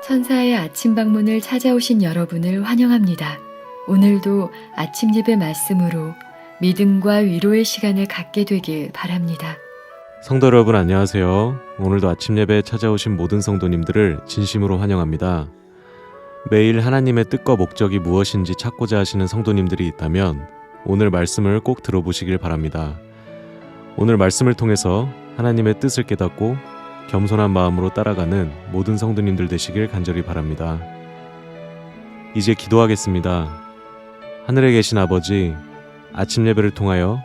천사의 아침 방문을 찾아오신 여러분을 환영합니다. 오늘도 아침 예배 말씀으로 믿음과 위로의 시간을 갖게 되길 바랍니다. 성도 여러분 안녕하세요. 오늘도 아침 예배에 찾아오신 모든 성도님들을 진심으로 환영합니다. 매일 하나님의 뜻과 목적이 무엇인지 찾고자 하시는 성도님들이 있다면 오늘 말씀을 꼭 들어보시길 바랍니다. 오늘 말씀을 통해서 하나님의 뜻을 깨닫고 겸손한 마음으로 따라가는 모든 성도님들 되시길 간절히 바랍니다. 이제 기도하겠습니다. 하늘에 계신 아버지, 아침 예배를 통하여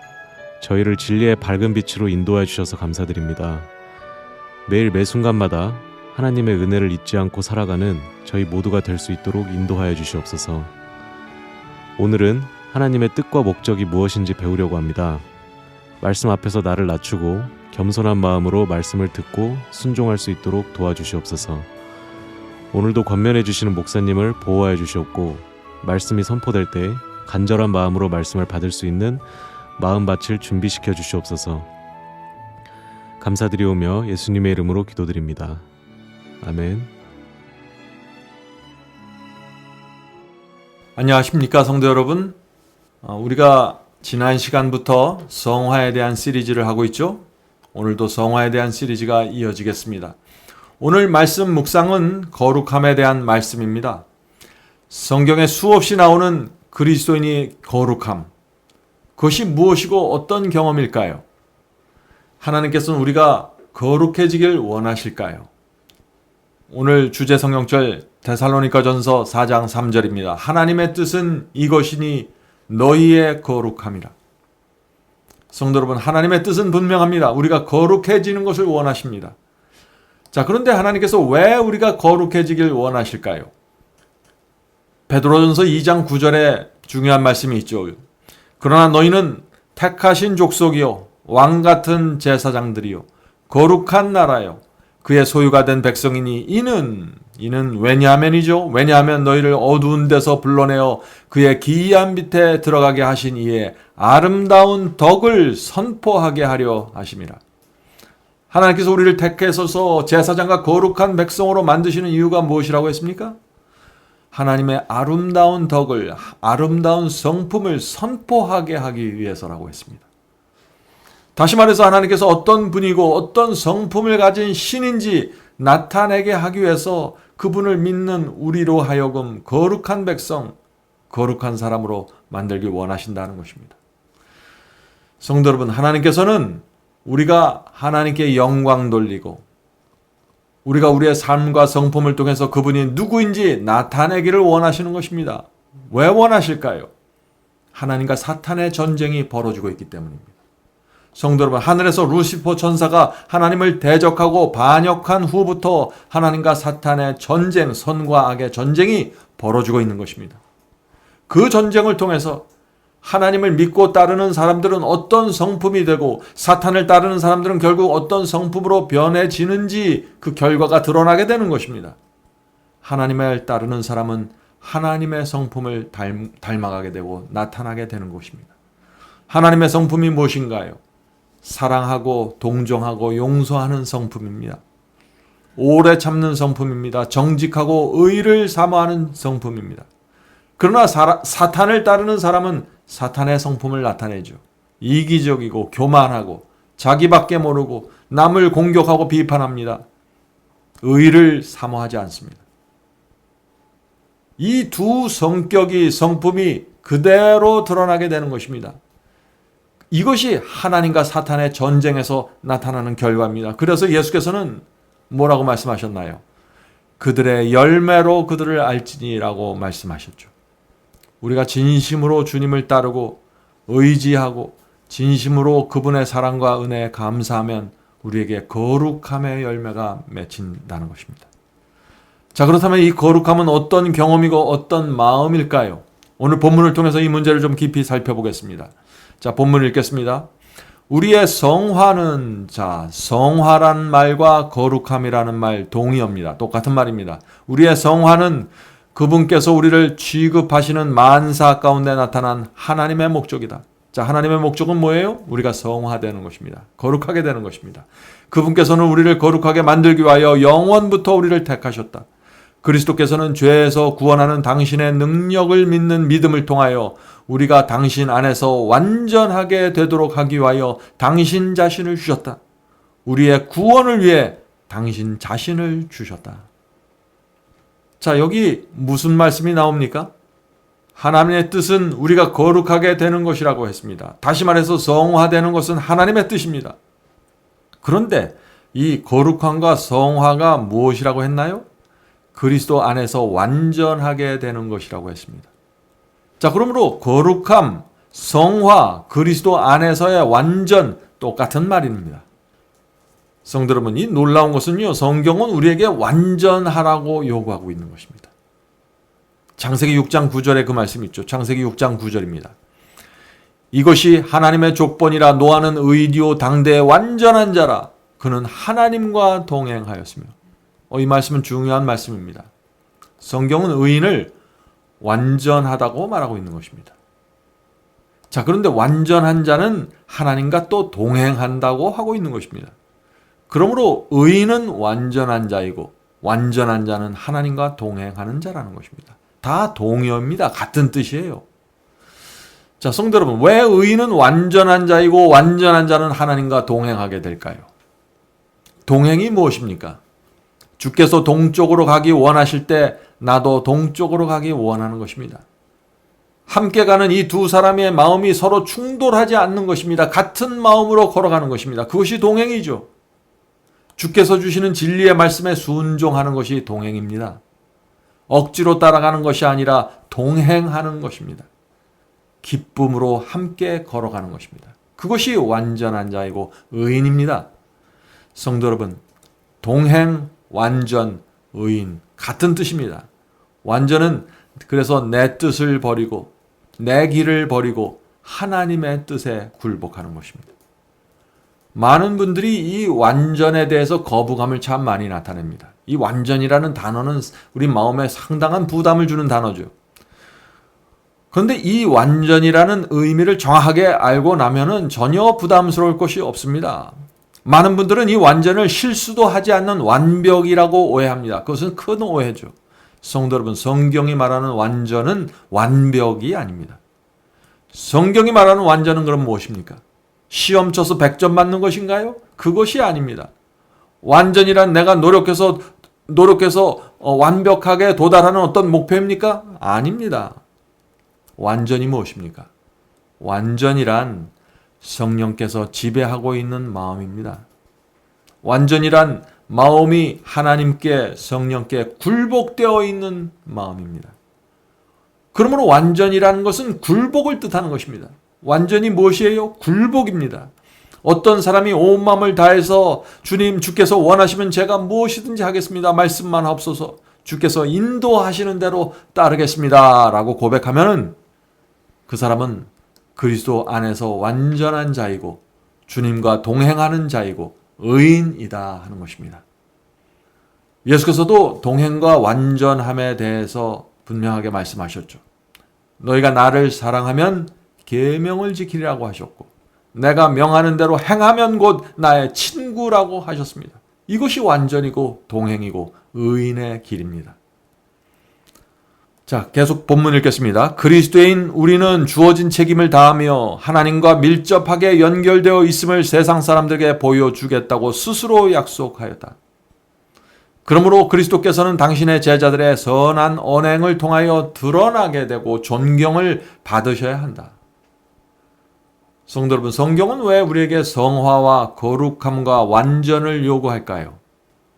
저희를 진리의 밝은 빛으로 인도해 주셔서 감사드립니다. 매일 매 순간마다 하나님의 은혜를 잊지 않고 살아가는 저희 모두가 될 수 있도록 인도하여 주시옵소서. 오늘은 하나님의 뜻과 목적이 무엇인지 배우려고 합니다. 말씀 앞에서 나를 낮추고 겸손한 마음으로 말씀을 듣고 순종할 수 있도록 도와주시옵소서. 오늘도 권면해 주시는 목사님을 보호하여 주시옵고 말씀이 선포될 때 간절한 마음으로 말씀을 받을 수 있는 마음밭을 준비시켜 주시옵소서. 감사드리오며 예수님의 이름으로 기도드립니다. 아멘. 안녕하십니까 성도 여러분. 우리가 지난 시간부터 성화에 대한 시리즈를 하고 있죠. 오늘도 성화에 대한 시리즈가 이어지겠습니다. 오늘 말씀 묵상은 거룩함에 대한 말씀입니다. 성경에 수없이 나오는 그리스도인의 거룩함, 그것이 무엇이고 어떤 경험일까요? 하나님께서는 우리가 거룩해지길 원하실까요? 오늘 주제 성경절 데살로니가전서 4장 3절입니다. 하나님의 뜻은 이것이니 너희의 거룩함이라. 성도 여러분, 하나님의 뜻은 분명합니다. 우리가 거룩해지는 것을 원하십니다. 자, 그런데 하나님께서 왜 우리가 거룩해지길 원하실까요? 베드로전서 2장 9절에 중요한 말씀이 있죠. 그러나 너희는 택하신 족속이요 왕같은 제사장들이요 거룩한 나라요 그의 소유가 된 백성이니 이는 왜냐하면이죠. 왜냐하면 너희를 어두운 데서 불러내어 그의 기이한 빛에 들어가게 하신 이의 아름다운 덕을 선포하게 하려 하심이라. 하나님께서 우리를 택해서 제사장과 거룩한 백성으로 만드시는 이유가 무엇이라고 했습니까? 하나님의 아름다운 덕을, 아름다운 성품을 선포하게 하기 위해서라고 했습니다. 다시 말해서 하나님께서 어떤 분이고 어떤 성품을 가진 신인지 나타내게 하기 위해서 그분을 믿는 우리로 하여금 거룩한 백성, 거룩한 사람으로 만들기 원하신다는 것입니다. 성도 여러분, 하나님께서는 우리가 하나님께 영광 돌리고 우리가 우리의 삶과 성품을 통해서 그분이 누구인지 나타내기를 원하시는 것입니다. 왜 원하실까요? 하나님과 사탄의 전쟁이 벌어지고 있기 때문입니다. 성도 여러분, 하늘에서 루시퍼 천사가 하나님을 대적하고 반역한 후부터 하나님과 사탄의 전쟁, 선과 악의 전쟁이 벌어지고 있는 것입니다. 그 전쟁을 통해서 하나님을 믿고 따르는 사람들은 어떤 성품이 되고 사탄을 따르는 사람들은 결국 어떤 성품으로 변해지는지 그 결과가 드러나게 되는 것입니다. 하나님을 따르는 사람은 하나님의 성품을 닮아가게 되고 나타나게 되는 것입니다. 하나님의 성품이 무엇인가요? 사랑하고 동정하고 용서하는 성품입니다. 오래 참는 성품입니다. 정직하고 의를 사모하는 성품입니다. 그러나 사탄을 따르는 사람은 사탄의 성품을 나타내죠. 이기적이고 교만하고 자기밖에 모르고 남을 공격하고 비판합니다. 의를 사모하지 않습니다. 이 두 성품이 그대로 드러나게 되는 것입니다. 이것이 하나님과 사탄의 전쟁에서 나타나는 결과입니다. 그래서 예수께서는 뭐라고 말씀하셨나요? 그들의 열매로 그들을 알지니라고 말씀하셨죠. 우리가 진심으로 주님을 따르고 의지하고 진심으로 그분의 사랑과 은혜에 감사하면 우리에게 거룩함의 열매가 맺힌다는 것입니다. 자, 그렇다면 이 거룩함은 어떤 경험이고 어떤 마음일까요? 오늘 본문을 통해서 이 문제를 좀 깊이 살펴보겠습니다. 자, 본문을 읽겠습니다. 우리의 성화는, 성화란 말과 거룩함이라는 말 동의어입니다. 똑같은 말입니다. 우리의 성화는 그분께서 우리를 취급하시는 만사 가운데 나타난 하나님의 목적이다. 자, 하나님의 목적은 뭐예요? 우리가 성화되는 것입니다. 거룩하게 되는 것입니다. 그분께서는 우리를 거룩하게 만들기 위하여 영원부터 우리를 택하셨다. 그리스도께서는 죄에서 구원하는 당신의 능력을 믿는 믿음을 통하여 우리가 당신 안에서 완전하게 되도록 하기 위하여 당신 자신을 주셨다. 우리의 구원을 위해 당신 자신을 주셨다. 자, 여기 무슨 말씀이 나옵니까? 하나님의 뜻은 우리가 거룩하게 되는 것이라고 했습니다. 다시 말해서 성화되는 것은 하나님의 뜻입니다. 그런데 이 거룩함과 성화가 무엇이라고 했나요? 그리스도 안에서 완전하게 되는 것이라고 했습니다. 자, 그러므로 거룩함, 성화, 그리스도 안에서의 완전 똑같은 말입니다. 성도 여러분, 이 놀라운 것은요, 성경은 우리에게 완전하라고 요구하고 있는 것입니다. 창세기 6장 9절에 그 말씀이 있죠. 창세기 6장 9절입니다. 이것이 하나님의 족본이라 노아는 의리요 당대의 완전한 자라. 그는 하나님과 동행하였으며. 이 말씀은 중요한 말씀입니다. 성경은 의인을 완전하다고 말하고 있는 것입니다. 자, 그런데 완전한 자는 하나님과 또 동행한다고 하고 있는 것입니다. 그러므로 의인은 완전한 자이고 완전한 자는 하나님과 동행하는 자라는 것입니다. 다 동의어입니다. 같은 뜻이에요. 자, 성도 여러분, 왜 의인은 완전한 자이고 완전한 자는 하나님과 동행하게 될까요? 동행이 무엇입니까? 주께서 동쪽으로 가기 원하실 때 나도 동쪽으로 가기 원하는 것입니다. 함께 가는 이 두 사람의 마음이 서로 충돌하지 않는 것입니다. 같은 마음으로 걸어가는 것입니다. 그것이 동행이죠. 주께서 주시는 진리의 말씀에 순종하는 것이 동행입니다. 억지로 따라가는 것이 아니라 동행하는 것입니다. 기쁨으로 함께 걸어가는 것입니다. 그것이 완전한 자이고 의인입니다. 성도 여러분, 동행, 완전, 의인 같은 뜻입니다. 완전은 그래서 내 뜻을 버리고 내 길을 버리고 하나님의 뜻에 굴복하는 것입니다. 많은 분들이 이 완전에 대해서 거부감을 참 많이 나타냅니다. 이 완전이라는 단어는 우리 마음에 상당한 부담을 주는 단어죠. 그런데 이 완전이라는 의미를 정확하게 알고 나면은 전혀 부담스러울 것이 없습니다. 많은 분들은 이 완전을 실수도 하지 않는 완벽이라고 오해합니다. 그것은 큰 오해죠. 성도 여러분, 성경이 말하는 완전은 완벽이 아닙니다. 성경이 말하는 완전은 그럼 무엇입니까? 시험 쳐서 100점 맞는 것인가요? 그것이 아닙니다. 완전이란 내가 노력해서 완벽하게 도달하는 어떤 목표입니까? 아닙니다. 완전이 무엇입니까? 완전이란 성령께서 지배하고 있는 마음입니다. 완전이란 마음이 하나님께, 성령께 굴복되어 있는 마음입니다. 그러므로 완전이라는 것은 굴복을 뜻하는 것입니다. 완전이 무엇이에요? 굴복입니다. 어떤 사람이 온 마음을 다해서 주님, 주께서 원하시면 제가 무엇이든지 하겠습니다. 말씀만 하옵소서. 주께서 인도하시는 대로 따르겠습니다. 라고 고백하면 그 사람은 그리스도 안에서 완전한 자이고 주님과 동행하는 자이고 의인이다 하는 것입니다. 예수께서도 동행과 완전함에 대해서 분명하게 말씀하셨죠. 너희가 나를 사랑하면 계명을 지키리라고 하셨고 내가 명하는 대로 행하면 곧 나의 친구라고 하셨습니다. 이것이 완전이고 동행이고 의인의 길입니다. 자, 계속 본문 읽겠습니다. 그리스도인 우리는 주어진 책임을 다하며 하나님과 밀접하게 연결되어 있음을 세상 사람들에게 보여주겠다고 스스로 약속하였다. 그러므로 그리스도께서는 당신의 제자들의 선한 언행을 통하여 드러나게 되고 존경을 받으셔야 한다. 성도 여러분, 성경은 왜 우리에게 성화와 거룩함과 완전을 요구할까요?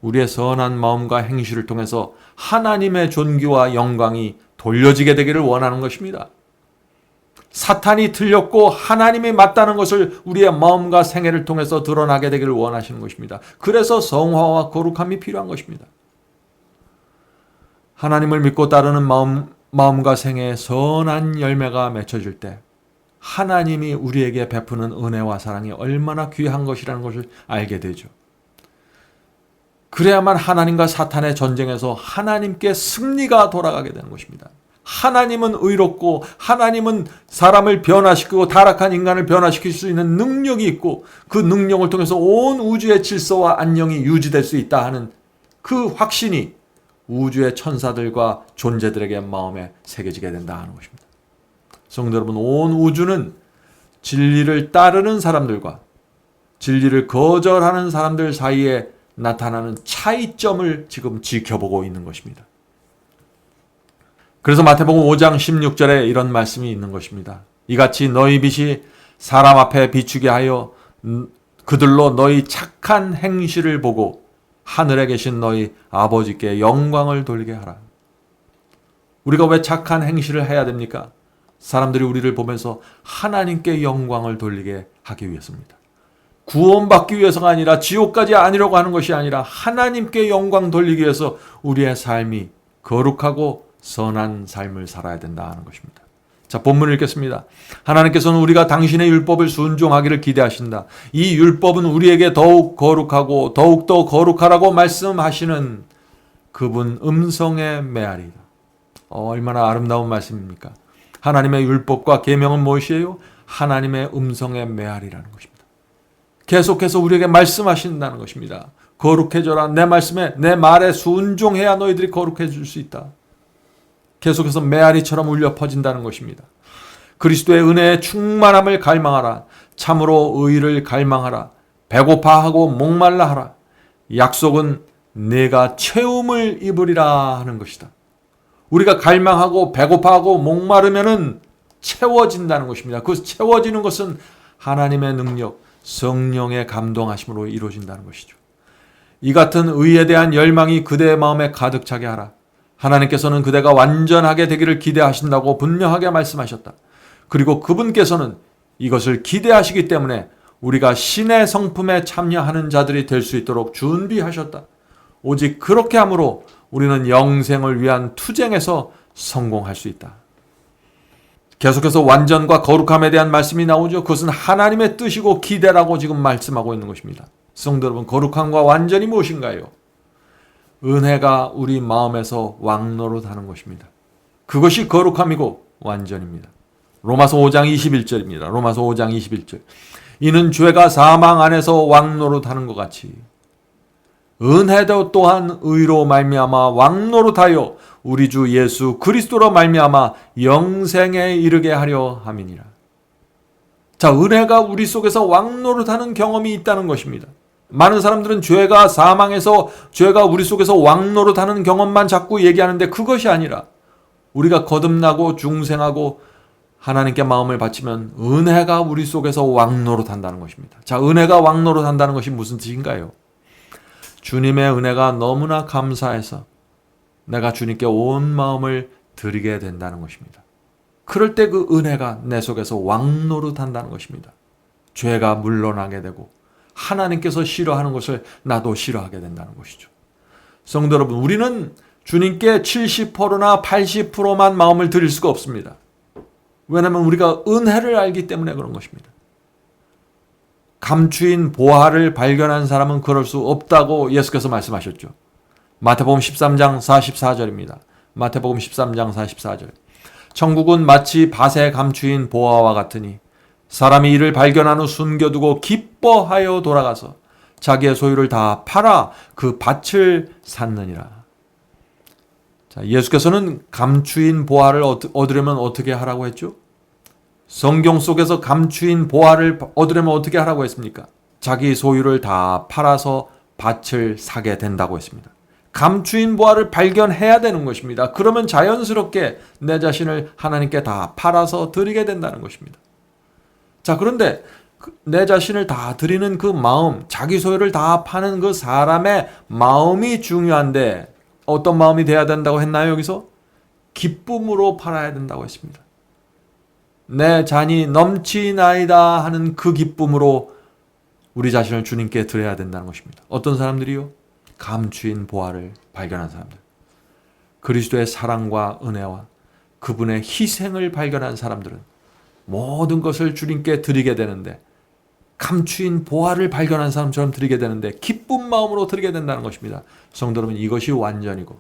우리의 선한 마음과 행실을 통해서 하나님의 존귀와 영광이 돌려지게 되기를 원하는 것입니다. 사탄이 틀렸고 하나님이 맞다는 것을 우리의 마음과 생애를 통해서 드러나게 되기를 원하시는 것입니다. 그래서 성화와 거룩함이 필요한 것입니다. 하나님을 믿고 따르는 마음과 생애에 선한 열매가 맺혀질 때 하나님이 우리에게 베푸는 은혜와 사랑이 얼마나 귀한 것이라는 것을 알게 되죠. 그래야만 하나님과 사탄의 전쟁에서 하나님께 승리가 돌아가게 되는 것입니다. 하나님은 의롭고 하나님은 사람을 변화시키고 타락한 인간을 변화시킬 수 있는 능력이 있고 그 능력을 통해서 온 우주의 질서와 안녕이 유지될 수 있다 하는 그 확신이 우주의 천사들과 존재들에게 마음에 새겨지게 된다 하는 것입니다. 성도 여러분, 온 우주는 진리를 따르는 사람들과 진리를 거절하는 사람들 사이에 나타나는 차이점을 지금 지켜보고 있는 것입니다. 그래서 마태복음 5장 16절에 이런 말씀이 있는 것입니다. 이같이 너희 빛이 사람 앞에 비추게 하여 그들로 너희 착한 행실을 보고 하늘에 계신 너희 아버지께 영광을 돌리게 하라. 우리가 왜 착한 행실을 해야 됩니까? 사람들이 우리를 보면서 하나님께 영광을 돌리게 하기 위해서입니다. 구원받기 위해서가 아니라 지옥까지 아니려고 하는 것이 아니라 하나님께 영광 돌리기 위해서 우리의 삶이 거룩하고 선한 삶을 살아야 된다 하는 것입니다. 자, 본문을 읽겠습니다. 하나님께서는 우리가 당신의 율법을 순종하기를 기대하신다. 이 율법은 우리에게 더욱 거룩하고 더욱더 거룩하라고 말씀하시는 그분 음성의 메아리다. 얼마나 아름다운 말씀입니까? 하나님의 율법과 계명은 무엇이에요? 하나님의 음성의 메아리라는 것입니다. 계속해서 우리에게 말씀하신다는 것입니다. 거룩해져라. 내 말씀에, 내 말에 순종해야 너희들이 거룩해질 수 있다. 계속해서 메아리처럼 울려 퍼진다는 것입니다. 그리스도의 은혜의 충만함을 갈망하라. 참으로 의를 갈망하라. 배고파하고 목말라 하라. 약속은 내가 채움을 입으리라 하는 것이다. 우리가 갈망하고 배고파하고 목마르면은 채워진다는 것입니다. 그 채워지는 것은 하나님의 능력, 성령의 감동하심으로 이루어진다는 것이죠. 이 같은 의에 대한 열망이 그대의 마음에 가득 차게 하라. 하나님께서는 그대가 완전하게 되기를 기대하신다고 분명하게 말씀하셨다. 그리고 그분께서는 이것을 기대하시기 때문에 우리가 신의 성품에 참여하는 자들이 될 수 있도록 준비하셨다. 오직 그렇게 함으로 우리는 영생을 위한 투쟁에서 성공할 수 있다. 계속해서 완전과 거룩함에 대한 말씀이 나오죠. 그것은 하나님의 뜻이고 기대라고 지금 말씀하고 있는 것입니다. 성도 여러분, 거룩함과 완전이 무엇인가요? 은혜가 우리 마음에서 왕노릇하는 것입니다. 그것이 거룩함이고 완전입니다. 로마서 5장 21절입니다. 로마서 5장 21절. 이는 죄가 사망 안에서 왕노릇하는 것 같이 은혜도 또한 의로 말미암아 왕노릇하여 우리 주 예수 그리스도로 말미암아 영생에 이르게 하려 함이니라. 자, 은혜가 우리 속에서 왕노릇하는 경험이 있다는 것입니다. 많은 사람들은 죄가 사망해서 죄가 우리 속에서 왕노릇하는 경험만 자꾸 얘기하는데 그것이 아니라 우리가 거듭나고 중생하고 하나님께 마음을 바치면 은혜가 우리 속에서 왕노릇한다는 것입니다. 자, 은혜가 왕노릇한다는 것이 무슨 뜻인가요? 주님의 은혜가 너무나 감사해서 내가 주님께 온 마음을 드리게 된다는 것입니다. 그럴 때 그 은혜가 내 속에서 왕노릇한다는 것입니다. 죄가 물러나게 되고 하나님께서 싫어하는 것을 나도 싫어하게 된다는 것이죠. 성도 여러분, 우리는 주님께 70%나 80%만 마음을 드릴 수가 없습니다. 왜냐하면 우리가 은혜를 알기 때문에 그런 것입니다. 감추인 보화를 발견한 사람은 그럴 수 없다고 예수께서 말씀하셨죠. 마태복음 13장 44절입니다. 마태복음 13장 44절. 천국은 마치 밭에 감추인 보화와 같으니 사람이 이를 발견한 후 숨겨두고 기뻐하여 돌아가서 자기의 소유를 다 팔아 그 밭을 샀느니라. 자, 예수께서는 감추인 보화를 얻으려면 어떻게 하라고 했죠? 성경 속에서 감추인 보화를 얻으려면 어떻게 하라고 했습니까? 자기 소유를 다 팔아서 밭을 사게 된다고 했습니다. 감추인 보화를 발견해야 되는 것입니다. 그러면 자연스럽게 내 자신을 하나님께 다 팔아서 드리게 된다는 것입니다. 자, 그런데 내 자신을 다 드리는 그 마음, 자기 소유를 다 파는 그 사람의 마음이 중요한데 어떤 마음이 돼야 된다고 했나요? 여기서? 기쁨으로 팔아야 된다고 했습니다. 내 잔이 넘치나이다 하는 그 기쁨으로 우리 자신을 주님께 드려야 된다는 것입니다. 어떤 사람들이요? 감추인 보화를 발견한 사람들. 그리스도의 사랑과 은혜와 그분의 희생을 발견한 사람들은 모든 것을 주님께 드리게 되는데, 감추인 보화를 발견한 사람처럼 드리게 되는데 기쁜 마음으로 드리게 된다는 것입니다. 성도 여러분, 이것이 완전이고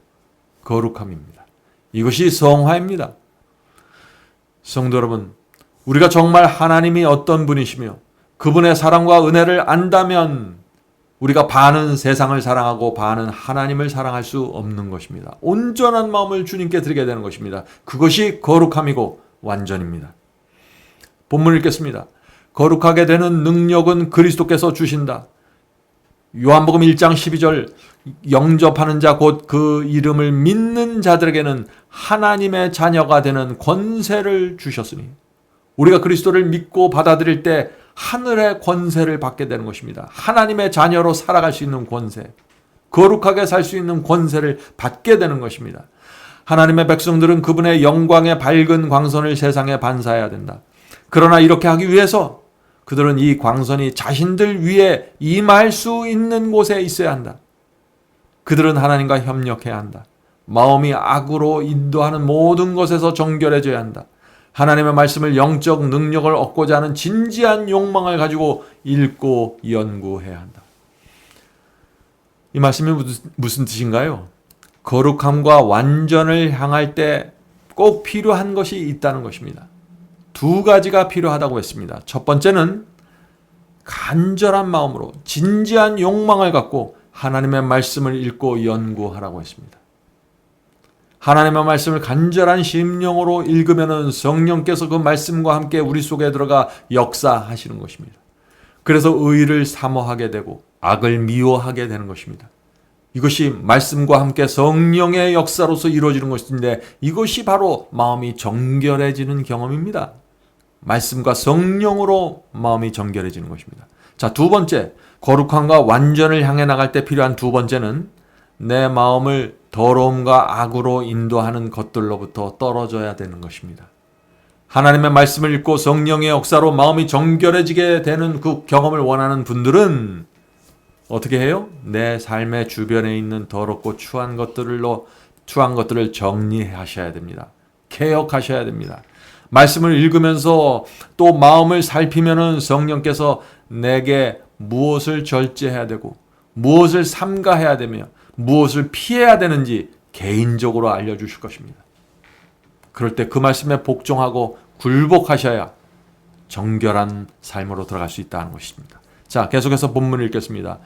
거룩함입니다. 이것이 성화입니다. 성도 여러분, 우리가 정말 하나님이 어떤 분이시며 그분의 사랑과 은혜를 안다면 우리가 반은 세상을 사랑하고 반은 하나님을 사랑할 수 없는 것입니다. 온전한 마음을 주님께 드리게 되는 것입니다. 그것이 거룩함이고 완전입니다. 본문 읽겠습니다. 거룩하게 되는 능력은 그리스도께서 주신다. 요한복음 1장 12절 영접하는 자 곧 그 이름을 믿는 자들에게는 하나님의 자녀가 되는 권세를 주셨으니 우리가 그리스도를 믿고 받아들일 때 하늘의 권세를 받게 되는 것입니다. 하나님의 자녀로 살아갈 수 있는 권세, 거룩하게 살 수 있는 권세를 받게 되는 것입니다. 하나님의 백성들은 그분의 영광의 밝은 광선을 세상에 반사해야 된다. 그러나 이렇게 하기 위해서 그들은 이 광선이 자신들 위에 임할 수 있는 곳에 있어야 한다. 그들은 하나님과 협력해야 한다. 마음이 악으로 인도하는 모든 것에서 정결해져야 한다. 하나님의 말씀을 영적 능력을 얻고자 하는 진지한 욕망을 가지고 읽고 연구해야 한다. 이 말씀이 무슨 뜻인가요? 거룩함과 완전을 향할 때 꼭 필요한 것이 있다는 것입니다. 두 가지가 필요하다고 했습니다. 첫 번째는 간절한 마음으로 진지한 욕망을 갖고 하나님의 말씀을 읽고 연구하라고 했습니다. 하나님의 말씀을 간절한 심령으로 읽으면 성령께서 그 말씀과 함께 우리 속에 들어가 역사하시는 것입니다. 그래서 의를 사모하게 되고 악을 미워하게 되는 것입니다. 이것이 말씀과 함께 성령의 역사로서 이루어지는 것인데 이것이 바로 마음이 정결해지는 경험입니다. 말씀과 성령으로 마음이 정결해지는 것입니다. 자, 두 번째, 거룩함과 완전을 향해 나갈 때 필요한 두 번째는 내 마음을 더러움과 악으로 인도하는 것들로부터 떨어져야 되는 것입니다. 하나님의 말씀을 읽고 성령의 역사로 마음이 정결해지게 되는 그 경험을 원하는 분들은 어떻게 해요? 내 삶의 주변에 있는 더럽고 추한 것들을 정리하셔야 됩니다. 개혁하셔야 됩니다. 말씀을 읽으면서 또 마음을 살피면은 성령께서 내게 무엇을 절제해야 되고 무엇을 삼가해야 되며 무엇을 피해야 되는지 개인적으로 알려주실 것입니다. 그럴 때 그 말씀에 복종하고 굴복하셔야 정결한 삶으로 들어갈 수 있다는 것입니다. 자, 계속해서 본문을 읽겠습니다.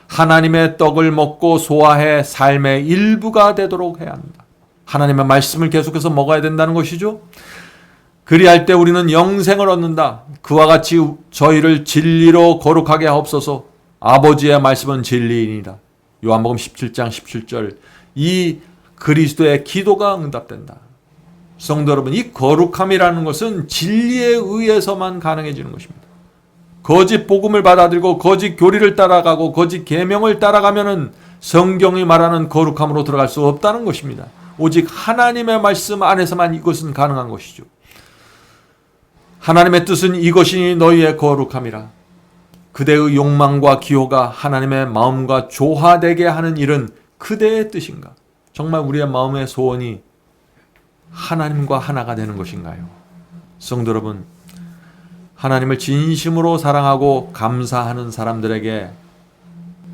하나님의 떡을 먹고 소화해 삶의 일부가 되도록 해야 한다. 하나님의 말씀을 계속해서 먹어야 된다는 것이죠. 그리할 때 우리는 영생을 얻는다. 그와 같이 저희를 진리로 거룩하게 하옵소서. 아버지의 말씀은 진리이니이다. 요한복음 17장 17절. 이 그리스도의 기도가 응답된다. 성도 여러분, 이 거룩함이라는 것은 진리에 의해서만 가능해지는 것입니다. 거짓 복음을 받아들이고 거짓 교리를 따라가고 거짓 계명을 따라가면은 성경이 말하는 거룩함으로 들어갈 수 없다는 것입니다. 오직 하나님의 말씀 안에서만 이것은 가능한 것이죠. 하나님의 뜻은 이것이니 너희의 거룩함이라. 그대의 욕망과 기호가 하나님의 마음과 조화되게 하는 일은 그대의 뜻인가? 정말 우리의 마음의 소원이 하나님과 하나가 되는 것인가요? 성도 여러분, 하나님을 진심으로 사랑하고 감사하는 사람들에게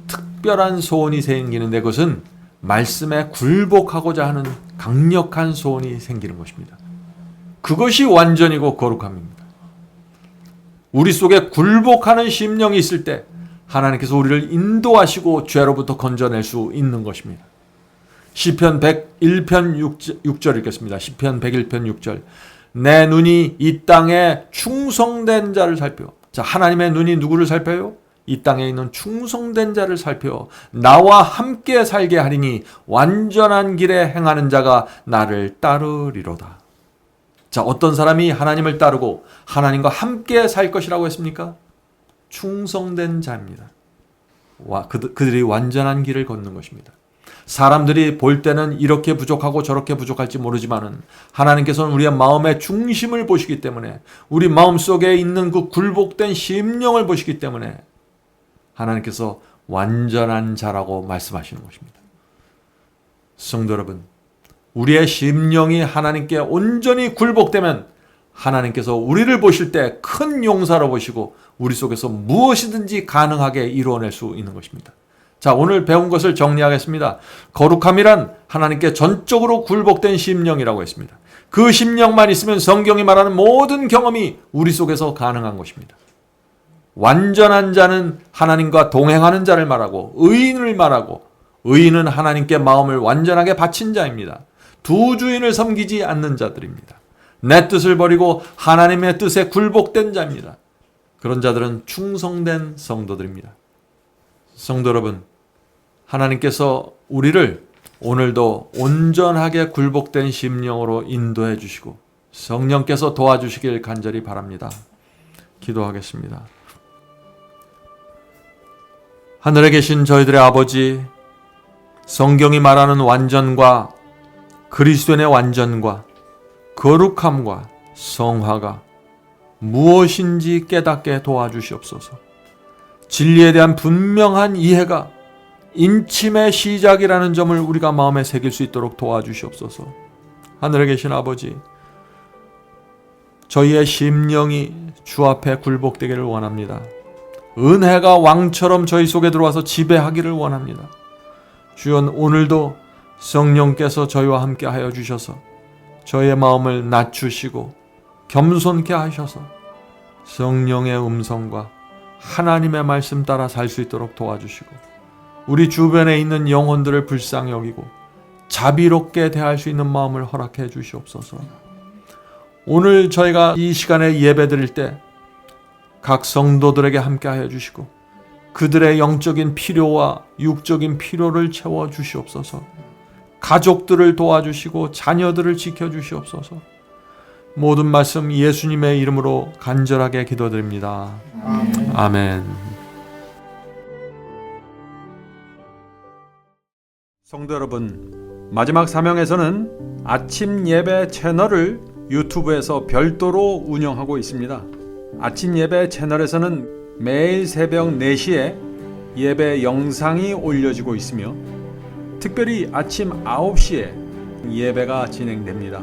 특별한 소원이 생기는데 그것은 말씀에 굴복하고자 하는 강력한 소원이 생기는 것입니다. 그것이 완전이고 거룩함입니다. 우리 속에 굴복하는 심령이 있을 때 하나님께서 우리를 인도하시고 죄로부터 건져낼 수 있는 것입니다. 시편 101편 6절 읽겠습니다. 시편 101편 6절. 내 눈이 이 땅에 충성된 자를 살펴. 자, 하나님의 눈이 누구를 살펴요? 이 땅에 있는 충성된 자를 살펴 나와 함께 살게 하리니 완전한 길에 행하는 자가 나를 따르리로다. 자, 어떤 사람이 하나님을 따르고 하나님과 함께 살 것이라고 했습니까? 충성된 자입니다. 그들이 완전한 길을 걷는 것입니다. 사람들이 볼 때는 이렇게 부족하고 저렇게 부족할지 모르지만은 하나님께서는 우리의 마음의 중심을 보시기 때문에 우리 마음속에 있는 그 굴복된 심령을 보시기 때문에 하나님께서 완전한 자라고 말씀하시는 것입니다. 성도 여러분, 우리의 심령이 하나님께 온전히 굴복되면 하나님께서 우리를 보실 때 큰 용사로 보시고 우리 속에서 무엇이든지 가능하게 이루어낼 수 있는 것입니다. 자, 오늘 배운 것을 정리하겠습니다. 거룩함이란 하나님께 전적으로 굴복된 심령이라고 했습니다. 그 심령만 있으면 성경이 말하는 모든 경험이 우리 속에서 가능한 것입니다. 완전한 자는 하나님과 동행하는 자를 말하고 의인을 말하고, 의인은 하나님께 마음을 완전하게 바친 자입니다. 두 주인을 섬기지 않는 자들입니다. 내 뜻을 버리고 하나님의 뜻에 굴복된 자입니다. 그런 자들은 충성된 성도들입니다. 성도 여러분, 하나님께서 우리를 오늘도 온전하게 굴복된 심령으로 인도해 주시고 성령께서 도와주시길 간절히 바랍니다. 기도하겠습니다. 하늘에 계신 저희들의 아버지, 성경이 말하는 완전과 그리스도인의 완전과 거룩함과 성화가 무엇인지 깨닫게 도와주시옵소서. 진리에 대한 분명한 이해가 인침의 시작이라는 점을 우리가 마음에 새길 수 있도록 도와주시옵소서. 하늘에 계신 아버지, 저희의 심령이 주 앞에 굴복되기를 원합니다. 은혜가 왕처럼 저희 속에 들어와서 지배하기를 원합니다. 주여, 오늘도 성령께서 저희와 함께 하여 주셔서 저희의 마음을 낮추시고 겸손케 하셔서 성령의 음성과 하나님의 말씀 따라 살 수 있도록 도와주시고, 우리 주변에 있는 영혼들을 불쌍히 여기고 자비롭게 대할 수 있는 마음을 허락해 주시옵소서. 오늘 저희가 이 시간에 예배 드릴 때 각 성도들에게 함께 하여 주시고 그들의 영적인 필요와 육적인 필요를 채워 주시옵소서. 가족들을 도와주시고 자녀들을 지켜 주시옵소서. 모든 말씀 예수님의 이름으로 간절하게 기도드립니다. 아멘. 성도 여러분, 마지막 사명에서는 아침 예배 채널을 유튜브에서 별도로 운영하고 있습니다. 아침 예배 채널에서는 매일 새벽 4시에 예배 영상이 올려지고 있으며 특별히 아침 9시에 예배가 진행됩니다.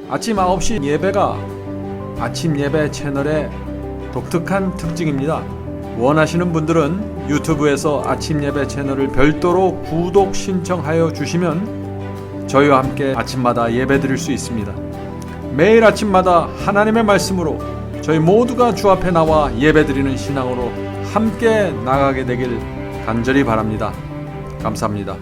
아침 9시 예배가 아침 예배 채널의 독특한 특징입니다. 원하시는 분들은 유튜브에서 아침 예배 채널을 별도로 구독 신청하여 주시면 저희와 함께 아침마다 예배 드릴 수 있습니다. 매일 아침마다 하나님의 말씀으로 저희 모두가 주 앞에 나와 예배 드리는 신앙으로 함께 나가게 되길 간절히 바랍니다. 감사합니다.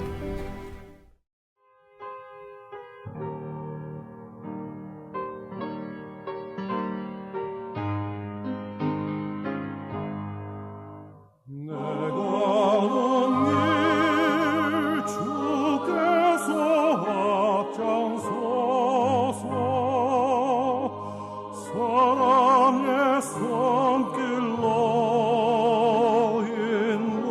손길로 인도하네.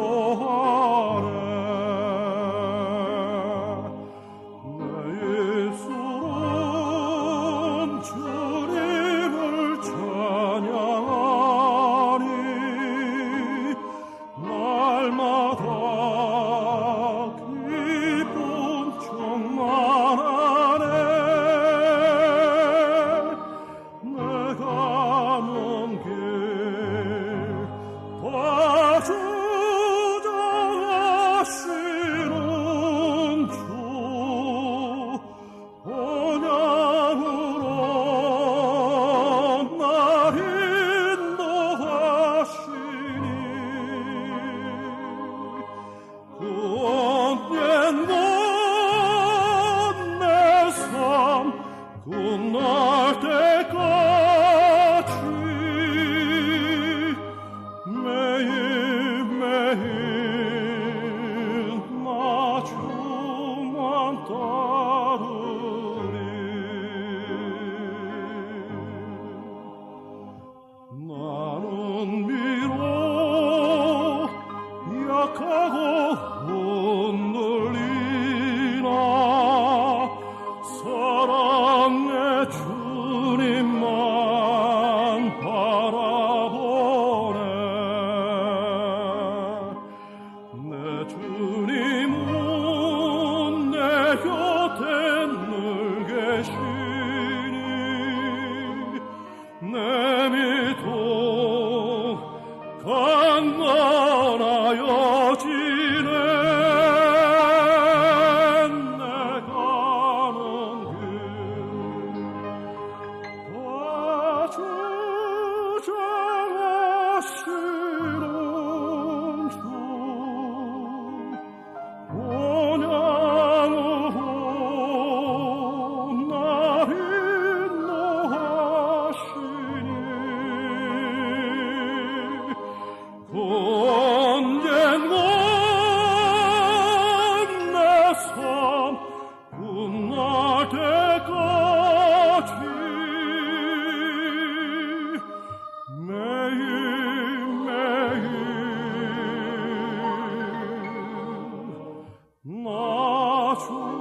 주